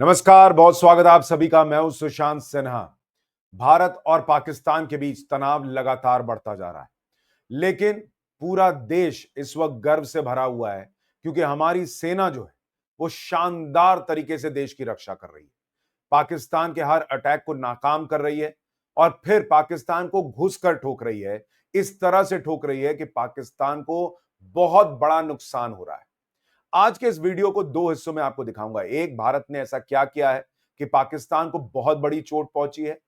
नमस्कार, बहुत स्वागत है आप सभी का। मैं हूं सुशांत सिन्हा। भारत और पाकिस्तान के बीच तनाव लगातार बढ़ता जा रहा है, लेकिन पूरा देश इस वक्त गर्व से भरा हुआ है क्योंकि हमारी सेना जो है वो शानदार तरीके से देश की रक्षा कर रही है। पाकिस्तान के हर अटैक को नाकाम कर रही है और फिर पाकिस्तान को घुसकर ठोक रही है। इस तरह से ठोक रही है कि पाकिस्तान को बहुत बड़ा नुकसान हो रहा है। आज के इस वीडियो को दो हिस्सों में आपको दिखाऊंगा। एक, भारत ने ऐसा क्या किया है कि पाकिस्तान को बहुत बड़ी चोट पहुंची है,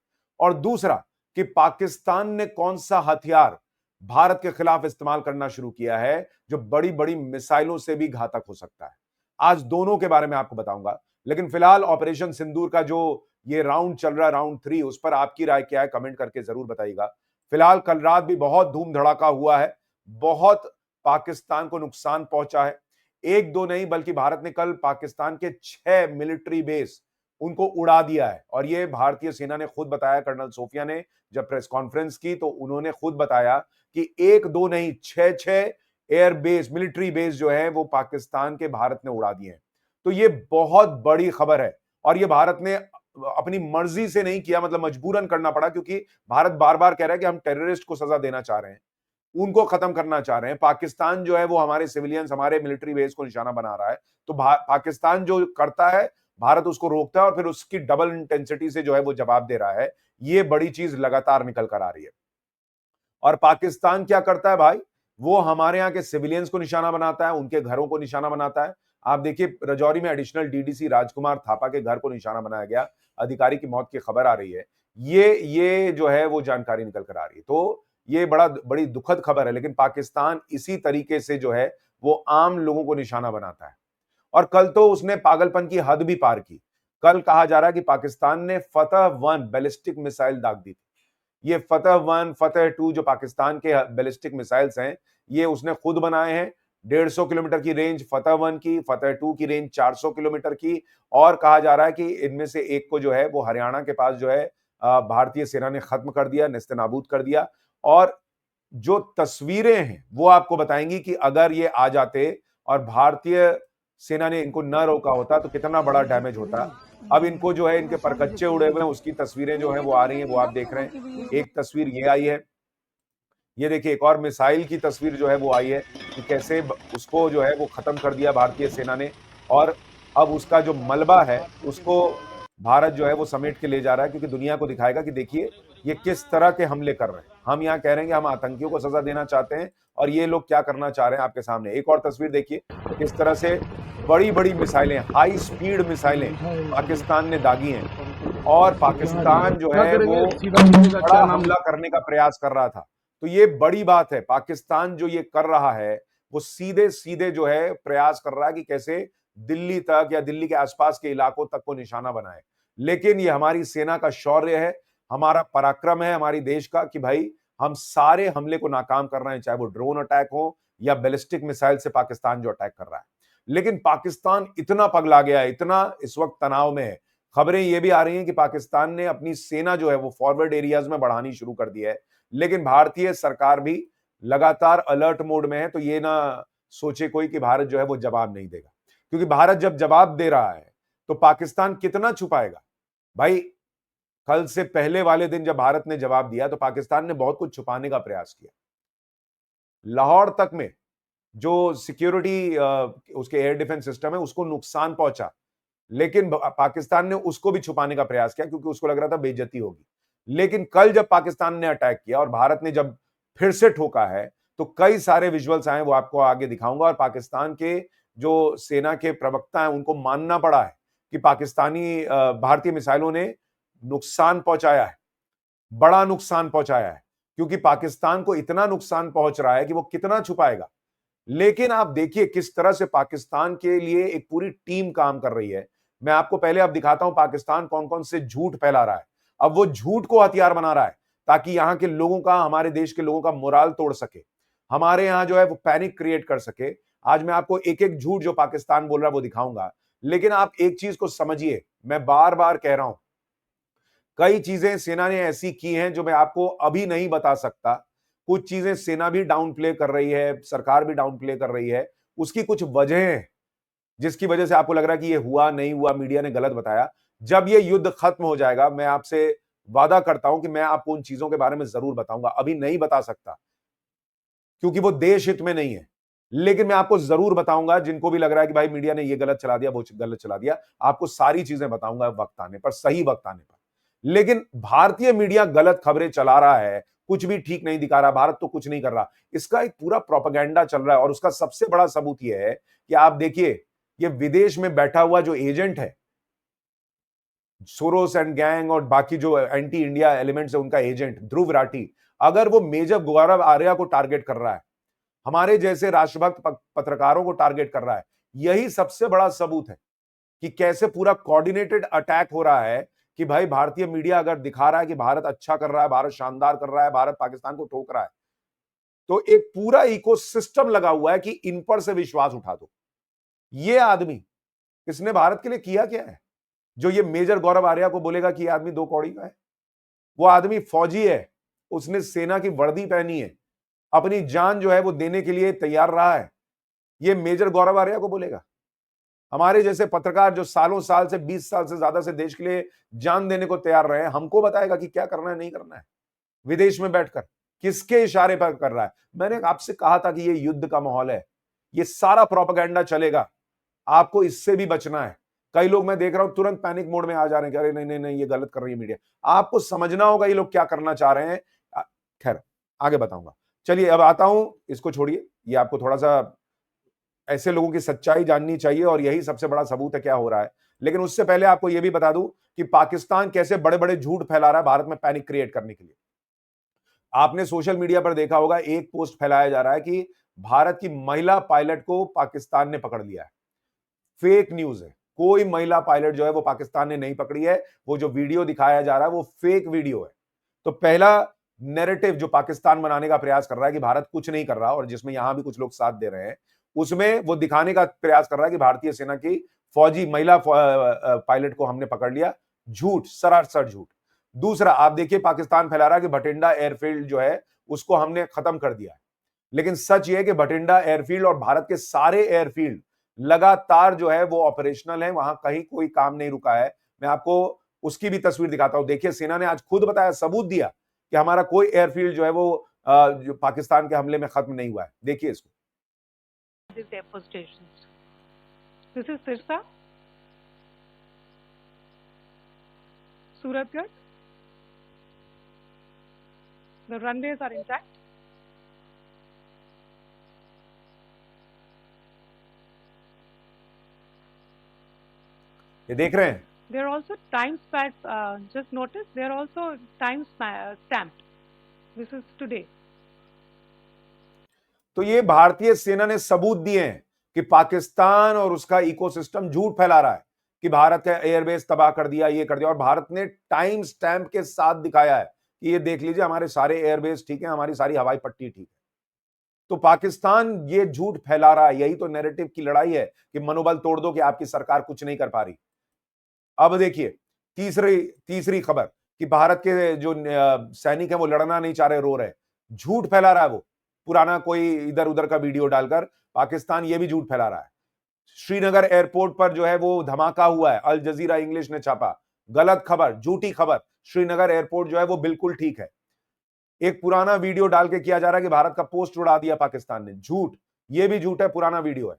और दूसरा कि पाकिस्तान ने कौन सा हथियार भारत के खिलाफ इस्तेमाल करना शुरू किया है जो बड़ी बड़ी मिसाइलों से भी घातक हो सकता है। आज दोनों के बारे में आपको बताऊंगा, लेकिन फिलहाल ऑपरेशन सिंदूर का जो ये राउंड चल रहा है, राउंड 3, उस पर आपकी राय क्या है कमेंट करके जरूर बताइएगा। फिलहाल कल रात भी बहुत धूम धड़ाका हुआ है, बहुत पाकिस्तान को नुकसान पहुंचा है। एक दो नहीं बल्कि भारत ने कल पाकिस्तान के 6 मिलिट्री बेस उनको उड़ा दिया है, और ये भारतीय सेना ने खुद बताया। कर्नल सोफिया ने जब प्रेस कॉन्फ्रेंस की तो उन्होंने खुद बताया कि एक दो नहीं, 6 एयर बेस, मिलिट्री बेस जो है वो पाकिस्तान के भारत ने उड़ा दिए हैं। तो ये बहुत बड़ी खबर है, और ये भारत ने अपनी मर्जी से नहीं किया, मतलब मजबूरन करना पड़ा, क्योंकि भारत बार बार कह रहा है कि हम टेररिस्ट को सजा देना चाह रहे हैं, उनको खत्म करना चाह रहे हैं। पाकिस्तान जो है वो हमारे सिविलियंस, हमारे मिलिट्री बेस को निशाना बना रहा है। तो पाकिस्तान जो करता है, भारत उसको रोकता है और फिर उसकी डबल इंटेंसिटी से जो है वो जवाब दे रहा है। ये बड़ी चीज लगातार निकल कर आ रही है। और पाकिस्तान क्या करता है भाई, वो हमारे यहाँ के सिविलियंस को निशाना बनाता है, उनके घरों को निशाना बनाता है। आप देखिए, रजौरी में एडिशनल डीडीसी राजकुमार थापा के घर को निशाना बनाया गया, अधिकारी की मौत की खबर आ रही है। ये जो है वो जानकारी निकल कर आ रही है। तो ये बड़ी दुखद खबर है, लेकिन पाकिस्तान इसी तरीके से जो है वो आम लोगों को निशाना बनाता है। और कल तो उसने पागलपन की हद भी पार की। कल कहा जा रहा है कि पाकिस्तान ने फतह-1 बैलिस्टिक मिसाइल दाग दी थी। ये फतह-1, फतह-2 जो पाकिस्तान के बैलिस्टिक मिसाइल्स हैं, ये उसने खुद बनाए हैं। 150 किलोमीटर की रेंज फतह-1 की, फतह-2 की रेंज 400 किलोमीटर की, और कहा जा रहा है कि इनमें से एक को जो है वो हरियाणा के पास जो है भारतीय सेना ने खत्म कर दिया, नेस्तनाबूद कर दिया। और जो तस्वीरें हैं वो आपको बताएंगी कि अगर ये आ जाते और भारतीय सेना ने इनको न रोका होता तो कितना बड़ा डैमेज होता। अब इनको जो है, इनके परकच्चे उड़े हुए हैं, उसकी तस्वीरें जो हैं वो आ रही हैं, वो आप देख रहे हैं। एक तस्वीर ये आई है, ये देखिए एक और मिसाइल की तस्वीर जो है वो आई है कि कैसे उसको जो है वो खत्म कर दिया भारतीय सेना ने। और अब उसका जो मलबा है उसको भारत जो है वो समेट के ले जा रहा है, क्योंकि दुनिया को दिखाएगा कि देखिए ये किस तरह के हमले कर रहे हैं। हम यहाँ कह रहे हैं कि हम आतंकियों को सजा देना चाहते हैं, और ये लोग क्या करना चाह रहे हैं आपके सामने। एक और तस्वीर देखिए, किस तरह से बड़ी बड़ी मिसाइलें, हाई स्पीड मिसाइलें पाकिस्तान ने दागी हैं, और पाकिस्तान जो है वो बड़ा हमला करने का प्रयास कर रहा था। तो ये बड़ी बात है। पाकिस्तान जो ये कर रहा है वो सीधे सीधे जो है प्रयास कर रहा है कि कैसे दिल्ली तक या दिल्ली के आसपास के इलाकों तक को निशाना बनाए। लेकिन ये हमारी सेना का शौर्य है, हमारा पराक्रम है, हमारी देश का, कि भाई हम सारे हमले को नाकाम कर रहे हैं, चाहे वो ड्रोन अटैक हो या बैलिस्टिक मिसाइल से पाकिस्तान जो अटैक कर रहा है। लेकिन पाकिस्तान इतना पगला गया है, इतना इस वक्त तनाव में है। खबरें ये भी आ रही हैं कि पाकिस्तान ने अपनी सेना जो है वो फॉरवर्ड एरियाज में बढ़ानी शुरू कर दी है। लेकिन भारतीय सरकार भी लगातार अलर्ट मोड में है। तो ये ना सोचे कोई कि भारत जो है वो जवाब नहीं देगा, क्योंकि भारत जब जवाब दे रहा है तो पाकिस्तान कितना छुपाएगा भाई। कल से पहले वाले दिन जब भारत ने जवाब दिया तो पाकिस्तान ने बहुत कुछ छुपाने का प्रयास किया। लाहौर तक में जो सिक्योरिटी उसके एयर डिफेंस सिस्टम है उसको नुकसान पहुंचा, लेकिन पाकिस्तान ने उसको भी छुपाने का प्रयास किया, क्योंकि उसको लग रहा था बेइज्जती होगी। लेकिन कल जब पाकिस्तान ने अटैक किया और भारत ने जब फिर से ठोका है, तो कई सारे विजुअल्स आए, वो आपको आगे दिखाऊंगा। और पाकिस्तान के जो सेना के प्रवक्ता हैं उनको मानना पड़ा है कि भारतीय मिसाइलों ने नुकसान पहुंचाया है, बड़ा नुकसान पहुंचाया है, क्योंकि पाकिस्तान को इतना नुकसान पहुंच रहा है कि वो कितना छुपाएगा। लेकिन आप देखिए किस तरह से पाकिस्तान के लिए एक पूरी टीम काम कर रही है। मैं आपको पहले अब दिखाता हूं पाकिस्तान कौन कौन से झूठ फैला रहा है। अब वो झूठ को हथियार बना रहा है ताकि यहां के लोगों का, हमारे देश के लोगों का मोराल तोड़ सके, हमारे यहां जो है वो पैनिक क्रिएट कर सके। आज मैं आपको एक एक झूठ जो पाकिस्तान बोल रहा है वो दिखाऊंगा। लेकिन आप एक चीज को समझिए, मैं बार बार कह रहा हूं, कई चीजें सेना ने ऐसी की हैं जो मैं आपको अभी नहीं बता सकता। कुछ चीजें सेना भी डाउन प्ले कर रही है, सरकार भी डाउन प्ले कर रही है, उसकी कुछ वजहें हैं। जिसकी वजह से आपको लग रहा है कि ये हुआ नहीं हुआ, मीडिया ने गलत बताया। जब ये युद्ध खत्म हो जाएगा, मैं आपसे वादा करता हूं कि मैं आपको उन चीजों के बारे में जरूर बताऊंगा। अभी नहीं बता सकता क्योंकि वो देश हित में नहीं है, लेकिन मैं आपको जरूर बताऊंगा। जिनको भी लग रहा है कि भाई मीडिया ने ये गलत चला दिया, वो गलत चला दिया, आपको सारी चीजें बताऊंगा वक्त आने पर, सही वक्त आने पर। लेकिन भारतीय मीडिया गलत खबरें चला रहा है, कुछ भी ठीक नहीं दिखा रहा, भारत तो कुछ नहीं कर रहा, इसका एक पूरा प्रोपेगेंडा चल रहा है। और उसका सबसे बड़ा सबूत यह है कि आप देखिए, ये विदेश में बैठा हुआ जो एजेंट है, सोरोस एंड गैंग और बाकी जो एंटी इंडिया एलिमेंट्स है, उनका एजेंट ध्रुव राठी, अगर वो मेजर गौरव आर्या को टारगेट कर रहा है, हमारे जैसे राष्ट्रभक्त पत्रकारों को टारगेट कर रहा है, यही सबसे बड़ा सबूत है कि कैसे पूरा कोऑर्डिनेटेड अटैक हो रहा है। कि भाई भारतीय मीडिया अगर दिखा रहा है कि भारत अच्छा कर रहा है, भारत शानदार कर रहा है, भारत पाकिस्तान को ठोक रहा है, तो एक पूरा इकोसिस्टम लगा हुआ है कि इन पर से विश्वास उठा दो। ये आदमी, इसने भारत के लिए किया क्या है जो ये मेजर गौरव आर्या को बोलेगा कि ये आदमी दो कौड़ी का है? वो आदमी फौजी है, उसने सेना की वर्दी पहनी है, अपनी जान जो है वो देने के लिए तैयार रहा है। ये मेजर गौरव आर्या को बोलेगा? हमारे जैसे पत्रकार जो सालों साल से 20 साल से ज्यादा से देश के लिए जान देने को तैयार रहे हैं, हमको बताएगा कि क्या करना है नहीं करना है? विदेश में बैठकर किसके इशारे पर कर रहा है? मैंने आपसे कहा था कि ये युद्ध का माहौल है, ये सारा प्रोपेगेंडा चलेगा, आपको इससे भी बचना है। कई लोग मैं देख रहा हूं तुरंत पैनिक मोड में आ जा रहे हैं कि अरे नहीं नहीं नहीं, ये गलत कर रही है मीडिया। आपको समझना होगा ये लोग क्या करना चाह रहे हैं। खैर, आगे बताऊंगा। चलिए अब आता हूं, इसको छोड़िए, ये आपको थोड़ा सा ऐसे लोगों की सच्चाई जाननी चाहिए और यही सबसे बड़ा सबूत है क्या हो रहा है। लेकिन उससे पहले आपको यह भी बता दूं कि पाकिस्तान कैसे बड़े बड़े झूठ फैला रहा है भारत में पैनिक क्रिएट करने के लिए। आपने सोशल मीडिया पर देखा होगा, एक पोस्ट फैलाया जा रहा है कि भारत की महिला पायलट को पाकिस्तान ने पकड़ लिया है। फेक न्यूज है, कोई महिला पायलट जो है वो पाकिस्तान ने नहीं पकड़ी है। वो जो वीडियो दिखाया जा रहा है वो फेक वीडियो है। तो पहला नैरेटिव जो पाकिस्तान बनाने का प्रयास कर रहा है कि भारत कुछ नहीं कर रहा, और जिसमें यहां भी कुछ लोग साथ दे रहे हैं, उसमें वो दिखाने का प्रयास कर रहा है कि भारतीय सेना की फौजी महिला पायलट को हमने पकड़ लिया। झूठ, सरासर झूठ। दूसरा, आप देखिए पाकिस्तान फैला रहा है कि भटिंडा एयरफील्ड जो है उसको हमने खत्म कर दिया है। लेकिन सच ये है कि भटिंडा एयरफील्ड और भारत के सारे एयरफील्ड लगातार जो है वो ऑपरेशनल है, वहां कहीं कोई काम नहीं रुका है। मैं आपको उसकी भी तस्वीर दिखाता हूं। देखिए, सेना ने आज खुद बताया, सबूत दिया कि हमारा कोई एयरफील्ड जो है वो जो पाकिस्तान के हमले में खत्म नहीं हुआ है। देखिए इसको। These airport stations. This is Sirsa, Suratgarh. The runways are intact. ये देख रहे हैं, They are also time stamped. Just notice they are also time stamped. This is today. तो ये भारतीय सेना ने सबूत दिए हैं कि पाकिस्तान और उसका इकोसिस्टम झूठ फैला रहा है कि भारत का एयरबेस तबाह कर दिया, ये कर दिया। और भारत ने टाइम स्टैंप के साथ दिखाया है कि ये देख लीजिए, हमारे सारे एयरबेस ठीक है, हमारी सारी हवाई पट्टी ठीक है। तो पाकिस्तान ये झूठ फैला रहा है। यही तो नैरेटिव की लड़ाई है कि मनोबल तोड़ दो कि आपकी सरकार कुछ नहीं कर पा रही। अब देखिए तीसरी खबर कि भारत के जो सैनिक हैं वो लड़ना नहीं चाह रहे, रो रहे। झूठ फैला रहा है वो, पुराना कोई इधर उधर का वीडियो डालकर पाकिस्तान ये भी झूठ फैला रहा है। श्रीनगर एयरपोर्ट पर जो है वो धमाका हुआ है, अल जजीरा इंग्लिश ने छापा। गलत खबर, झूठी खबर। श्रीनगर एयरपोर्ट जो है वो बिल्कुल ठीक है। एक पुराना वीडियो डाल के किया जा रहा है कि भारत का पोस्ट उड़ा दिया पाकिस्तान ने। झूठ, ये भी झूठ है, पुराना वीडियो है।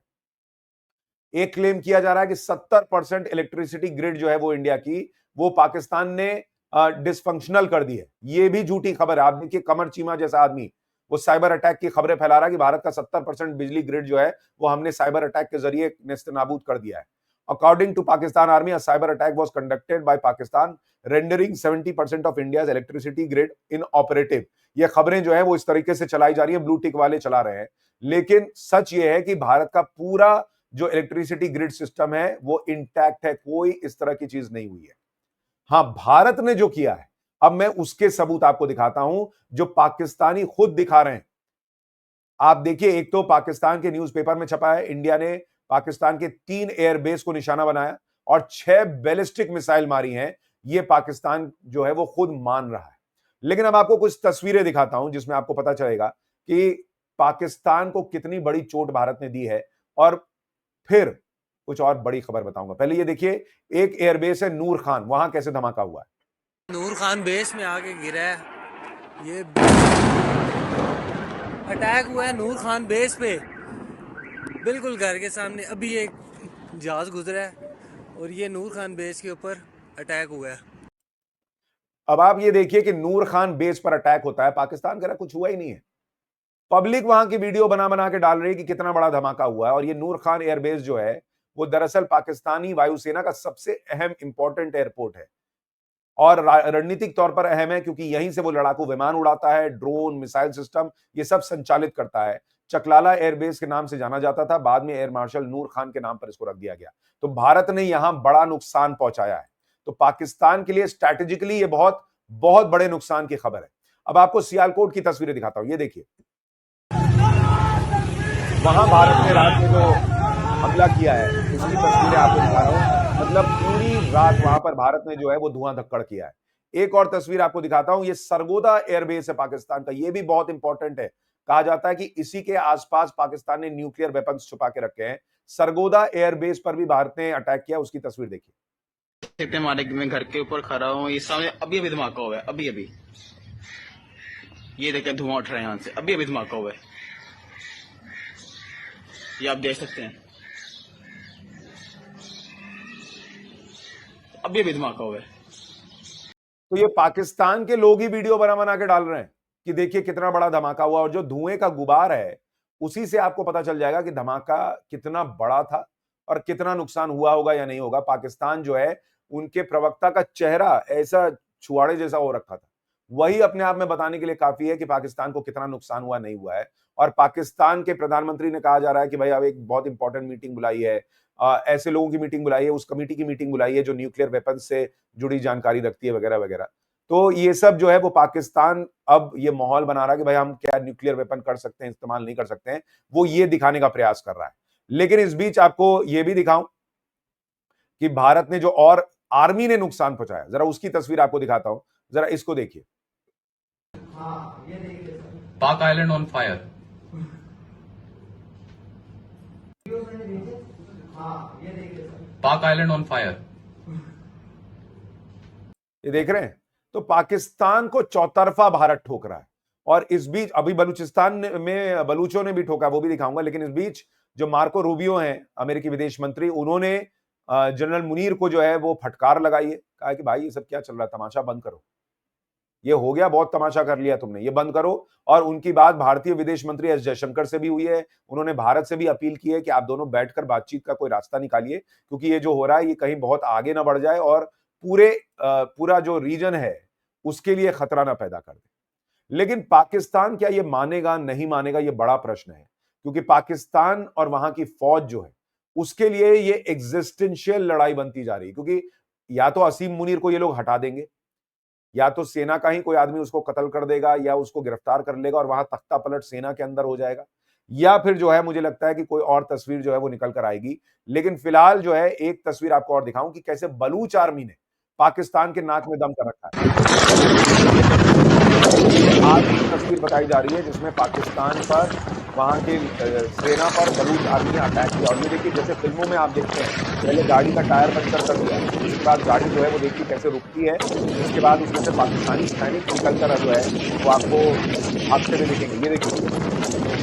एक क्लेम किया जा रहा है कि 70% इलेक्ट्रिसिटी ग्रिड जो है वो इंडिया की, वो पाकिस्तान ने डिसफंक्शनल कर दी है। ये भी झूठी खबर है। आप देखिए, कमर चीमा जैसा आदमी वो साइबर अटैक की खबरें फैला रहा है कि भारत का 70% बिजली ग्रिड जो है वो हमने साइबर अटैक के जरिए नेस्तनाबूद कर दिया है। According to Pakistan army, a cyber attack was conducted by Pakistan rendering 70% of India's electricity grid inoperative. ये खबरें जो है वो इस तरीके से चलाई जा रही है, ब्लू टिक वाले चला रहे हैं। लेकिन सच ये है कि भारत का पूरा जो इलेक्ट्रिसिटी ग्रिड सिस्टम है वो इंटैक्ट है, कोई इस तरह की चीज नहीं हुई है। हां, भारत ने जो किया है, अब मैं उसके सबूत आपको दिखाता हूं जो पाकिस्तानी खुद दिखा रहे हैं। आप देखिए, एक तो पाकिस्तान के न्यूज़पेपर में छपा है, इंडिया ने पाकिस्तान के 3 एयरबेस को निशाना बनाया और 6 बैलिस्टिक मिसाइल मारी हैं। ये पाकिस्तान जो है वो खुद मान रहा है। लेकिन अब आपको कुछ तस्वीरें दिखाता हूं जिसमें आपको पता चलेगा कि पाकिस्तान को कितनी बड़ी चोट भारत ने दी है। और फिर कुछ और बड़ी खबर बताऊंगा। पहले ये देखिए, एक एयरबेस है नूर खान, वहां कैसे धमाका हुआ है। नूर खान बेस में आके गिरा है। ये अटैक हुआ है नूर खान बेस पे, बिल्कुल घर के सामने। अभी एक जहाज गुजरा है और ये नूर खान बेस के ऊपर अटैक हुआ है। अब आप ये देखिए कि नूर खान बेस पर अटैक होता है, पाकिस्तान कह रहा कुछ हुआ ही नहीं है। पब्लिक वहां की वीडियो बना बना के डाल रही है कि कितना बड़ा धमाका हुआ है। और ये नूर खान एयरबेस जो है वो दरअसल पाकिस्तानी वायुसेना का सबसे अहम इंपॉर्टेंट एयरपोर्ट है और रणनीतिक तौर पर अहम है, क्योंकि यहीं से वो लड़ाकू विमान उड़ाता है, ड्रोन, मिसाइल सिस्टम ये सब संचालित करता है। चकलाला एयरबेस के नाम से जाना जाता था, बाद में एयर मार्शल नूर खान के नाम पर इसको रख दिया गया। तो भारत ने यहां बड़ा नुकसान पहुंचाया है। तो पाकिस्तान के लिए स्ट्रैटेजिकली ये बहुत बहुत बड़े नुकसान की खबर है। अब आपको सियालकोट की तस्वीरें दिखाता हूं, ये देखिए, वहां भारत ने रात में जो हमला किया है उसकी तस्वीरें आपको दिखा रहा हूं। मतलब पूरी रात वहां पर भारत ने जो है वो धुआं धक्कड़ किया है। एक और तस्वीर आपको दिखाता हूं, ये सरगोदा एयरबेस है पाकिस्तान का, ये भी बहुत इंपॉर्टेंट है। कहा जाता है कि इसी के आसपास पाकिस्तान ने न्यूक्लियर वेपन्स छुपा के रखे हैं। सरगोदा एयरबेस पर भी भारत ने अटैक किया, उसकी तस्वीर देखिए। हमारे मैं घर के ऊपर खड़ा हूँ, ये सामने अभी अभी धमाका हुआ है, अभी अभी ये देखें धुआं उठ रहा है यहाँ से, अभी अभी धमाका हुआ है, ये आप देख सकते हैं, अभी अभी धमाका हुआ है। तो ये पाकिस्तान के लोग ही वीडियो बना बना के डाल रहे हैं कि देखिए कितना बड़ा धमाका हुआ, और जो धुएं का गुबार है उसी से आपको पता चल जाएगा कि धमाका कितना बड़ा था और कितना नुकसान हुआ होगा या नहीं होगा। पाकिस्तान जो है, उनके प्रवक्ता का चेहरा ऐसा छुआड़े जैसा हो रखा था, वही अपने आप में बताने के लिए काफी है कि पाकिस्तान को कितना नुकसान हुआ नहीं हुआ है। और पाकिस्तान के प्रधानमंत्री ने कहा जा रहा है कि भाई अब एक बहुत इंपॉर्टेंट मीटिंग बुलाई है, ऐसे लोगों की मीटिंग बुलाई है, उस कमेटी की मीटिंग बुलाई है जो न्यूक्लियर वेपन से जुड़ी जानकारी रखती है वगैरह वगैरह। तो ये सब जो है वो पाकिस्तान अब ये माहौल बना रहा है कि भाई हम क्या न्यूक्लियर वेपन कर सकते हैं, इस्तेमाल नहीं कर सकते हैं, वो ये दिखाने का प्रयास कर रहा है। लेकिन इस बीच आपको ये भी दिखाऊं कि भारत ने जो और आर्मी ने नुकसान पहुंचाया, जरा उसकी तस्वीर आपको दिखाता हूं, जरा इसको देखिए। पाक आइलैंड ऑन फायर। पाक आइलैंड ऑन फायर। ये देख रहे हैं, तो पाकिस्तान को चौतरफा भारत ठोक रहा है। और इस बीच अभी बलूचिस्तान में बलूचों ने भी ठोका, वो भी दिखाऊंगा। लेकिन इस बीच जो मार्को रूबियो हैं, अमेरिकी विदेश मंत्री, उन्होंने जनरल मुनीर को जो है वो फटकार लगाई है, कहा कि भाई ये सब क्या चल रहा है, तमाशा बंद करो, ये हो गया, बहुत तमाशा कर लिया तुमने, ये बंद करो। और उनकी बात भारतीय विदेश मंत्री एस जयशंकर से भी हुई है। उन्होंने भारत से भी अपील की है कि आप दोनों बैठकर बातचीत का कोई रास्ता निकालिए, क्योंकि ये जो हो रहा है ये कहीं बहुत आगे ना बढ़ जाए और पूरा जो रीजन है उसके लिए खतरा ना पैदा कर दे। लेकिन पाकिस्तान क्या ये मानेगा नहीं मानेगा, ये बड़ा प्रश्न है, क्योंकि पाकिस्तान और वहां की फौज जो है उसके लिए ये एग्जिस्टेंशियल लड़ाई बनती जा रही है। क्योंकि या तो असीम मुनीर को ये लोग हटा देंगे, या तो सेना का ही कोई आदमी उसको कत्ल कर देगा या उसको गिरफ्तार कर लेगा और वहां तख्ता पलट सेना के अंदर हो जाएगा, या फिर जो है मुझे लगता है कि कोई और तस्वीर जो है वो निकल कर आएगी। लेकिन फिलहाल जो है एक तस्वीर आपको और दिखाऊं कि कैसे बलूच आर्मी ने पाकिस्तान के नाक में दम कर रखा है। आज की तस्वीर बताई जा रही है जिसमें पाकिस्तान पर, वहां की सेना पर बलूच आर्मी ने अटैक किया। और ये देखिए, जैसे फिल्मों में आप देखते हैं, पहले गाड़ी का टायर पंचर कर दिया, उसके बाद गाड़ी जो है वो देखिए कैसे रुकती है, उसके बाद उसमें से पाकिस्तानी सैनिक निकलकर जो है वो आपको भागते हुए दिखेंगे।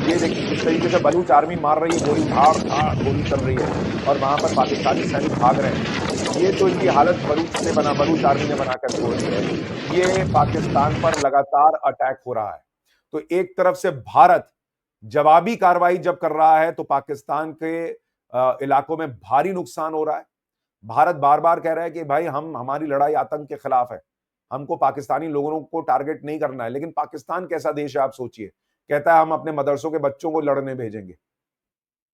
ये देखिए किस तरीके से बलूच आर्मी मार रही है, गोली धाड़ धाड़ गोली चल रही है और वहां पर पाकिस्तानी सैनिक भाग रहे हैं। ये तो इनकी हालत बलूच आर्मी ने बनाकर छोड़ दी है। ये पाकिस्तान पर लगातार अटैक हो रहा है। तो एक तरफ से भारत जवाबी कार्रवाई जब कर रहा है तो पाकिस्तान के इलाकों में भारी नुकसान हो रहा है। भारत बार बार कह रहा है कि भाई हमारी लड़ाई आतंक के खिलाफ है, हमको पाकिस्तानी लोगों को टारगेट नहीं करना है। लेकिन पाकिस्तान कैसा देश है आप सोचिए, कहता है हम अपने मदरसों के बच्चों को लड़ने भेजेंगे।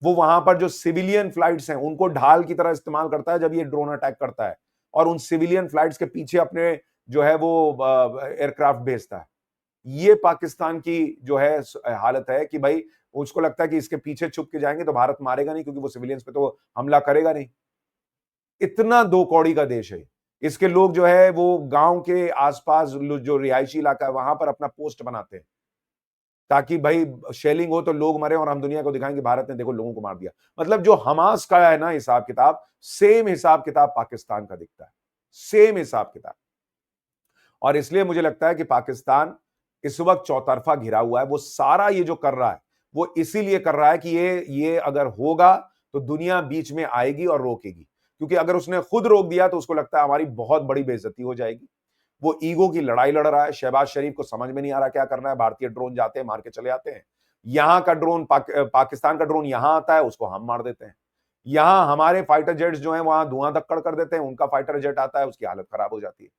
वो वहां पर जो सिविलियन फ्लाइट्स हैं उनको ढाल की तरह इस्तेमाल करता है जब ये ड्रोन अटैक करता है, और उन सिविलियन फ्लाइट्स के पीछे अपने जो है वो एयरक्राफ्ट भेजता है। ये पाकिस्तान की जो है हालत है कि भाई उसको लगता है कि इसके पीछे छुप के जाएंगे तो भारत मारेगा नहीं, क्योंकि वो सिविलियंस पे तो हमला करेगा नहीं। इतना दो कौड़ी का देश है। इसके लोग जो है वो गांव के आसपास जो रिहायशी इलाका है वहां पर अपना पोस्ट बनाते हैं। ताकि भाई शेलिंग हो तो लोग मरे और हम दुनिया को दिखाएं कि भारत ने देखो लोगों को मार दिया। मतलब जो हमास का है ना हिसाब किताब, सेम हिसाब किताब पाकिस्तान का दिखता है, सेम हिसाब किताब। और इसलिए मुझे लगता है कि पाकिस्तान इस वक्त चौतरफा घिरा हुआ है। वो सारा ये जो कर रहा है वो इसीलिए कर रहा है कि ये अगर होगा तो दुनिया बीच में आएगी और रोकेगी, क्योंकि अगर उसने खुद रोक दिया तो उसको लगता है हमारी बहुत बड़ी बेइज्जती हो जाएगी। वो ईगो की लड़ाई लड़ रहा है। शहबाज शरीफ को समझ में नहीं आ रहा क्या करना है। भारतीय ड्रोन जाते हैं मार के चले आते हैं। यहां का ड्रोन पाकिस्तान का ड्रोन यहां आता है, उसको हम मार देते हैं। यहां हमारे फाइटर जेट्स जो हैं वहां धुआं धक्कड़ कर देते हैं, उनका फाइटर जेट आता है, उसकी हालत खराब हो जाती है।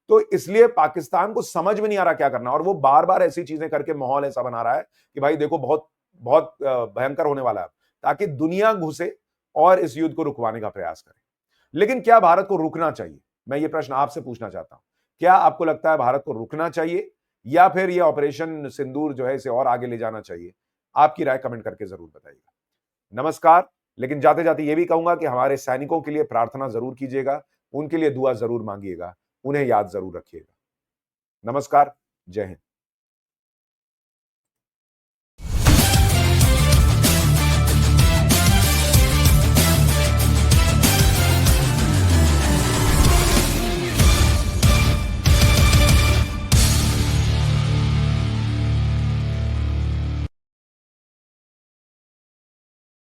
तो इसलिए पाकिस्तान को समझ में नहीं आ रहा क्या करना, और वो बार बार ऐसी चीजें करके माहौल ऐसा बना रहा है कि भाई देखो बहुत बहुत भयंकर होने वाला है, ताकि दुनिया घुसे और इस युद्ध को रुकवाने का प्रयास करे। लेकिन क्या भारत को रुकना चाहिए? मैं ये प्रश्न आपसे पूछना चाहता हूं। क्या आपको लगता है भारत को रुकना चाहिए या फिर ये ऑपरेशन सिंदूर जो है इसे और आगे ले जाना चाहिए? आपकी राय कमेंट करके जरूर बताइएगा। नमस्कार। लेकिन जाते जाते ये भी कहूंगा कि हमारे सैनिकों के लिए प्रार्थना जरूर कीजिएगा, उनके लिए दुआ जरूर मांगिएगा, उन्हें याद जरूर रखिएगा। नमस्कार। जय हिंद।